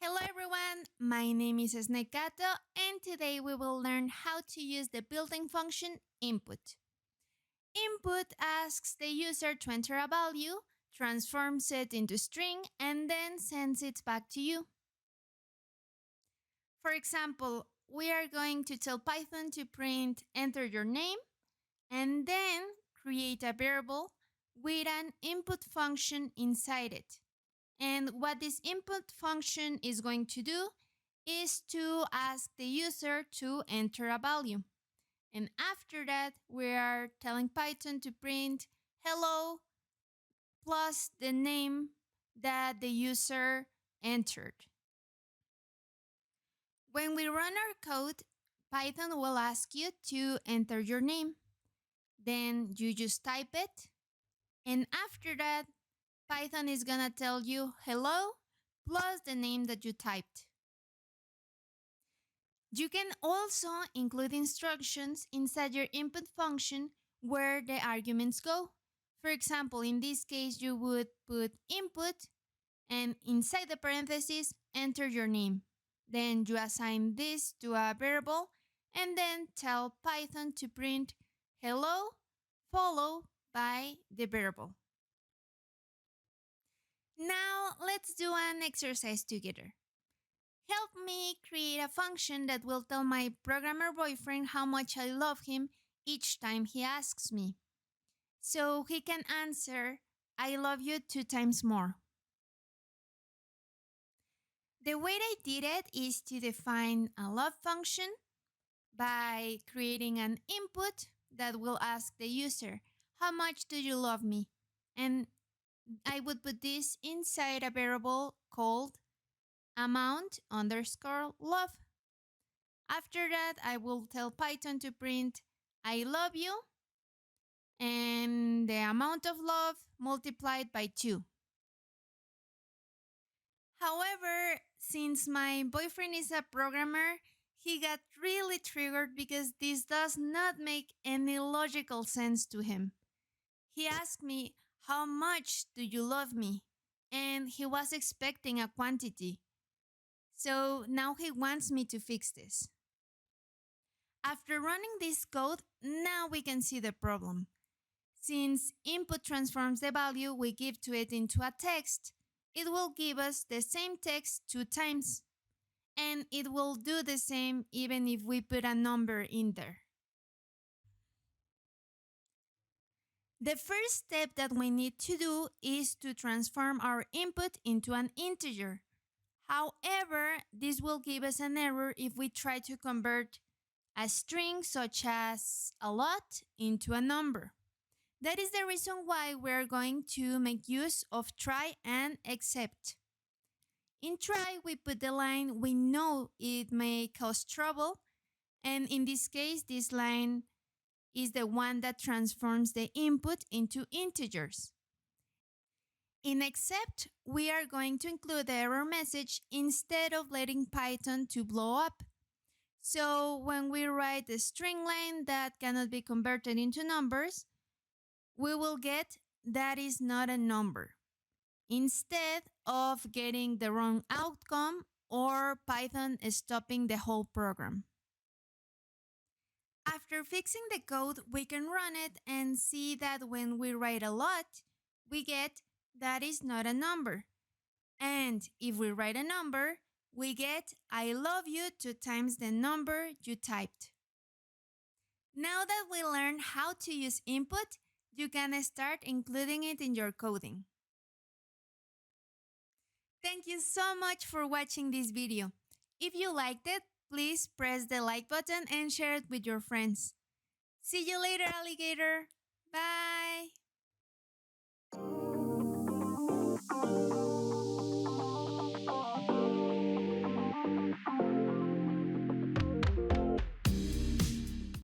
Hello everyone, my name is Snekato and today we will learn how to use the built-in function input. Input asks the user to enter a value, transforms it into string, and then sends it back to you. For example, we are going to tell Python to print enter your name and then create a variable with an input function inside it. And what this input function is going to do is to ask the user to enter a value. And after that, we are telling Python to print hello plus the name that the user entered. When we run our code, Python will ask you to enter your name. Then you just type it. And after that, Python is gonna tell you hello plus the name that you typed. You can also include instructions inside your input function where the arguments go. For example, in this case, you would put input and inside the parentheses, enter your name. Then you assign this to a variable and then tell Python to print hello followed by the variable. Now let's do an exercise together. Help me create a function that will tell my programmer boyfriend how much I love him each time he asks me. So he can answer, I love you 2 times more. The way I did it is to define a love function by creating an input that will ask the user, how much do you love me? And I would put this inside a variable called amount underscore love. After that, I will tell Python to print I love you and the amount of love multiplied by 2. However, since my boyfriend is a programmer, he got really triggered because this does not make any logical sense to him. He asked me, how much do you love me? And he was expecting a quantity. So now he wants me to fix this. After running this code, now we can see the problem. Since input transforms the value we give to it into a text, it will give us the same text 2 times. And it will do the same even if we put a number in there. The first step that we need to do is to transform our input into an integer. However, this will give us an error if we try to convert a string such as a lot into a number. That is the reason why we're going to make use of try and except. In try, we put the line we know it may cause trouble, and in this case, this line is the one that transforms the input into integers. In except, we are going to include the error message instead of letting Python to blow up. So when we write a string line that cannot be converted into numbers, we will get that is not a number, instead of getting the wrong outcome or Python stopping the whole program. After fixing the code, we can run it and see that when we write a lot, we get that is not a number. And if we write a number, we get I love you 2 times the number you typed. Now that we learned how to use input, you can start including it in your coding. Thank you so much for watching this video. If you liked it, please press the like button and share it with your friends. See you later, alligator. Bye.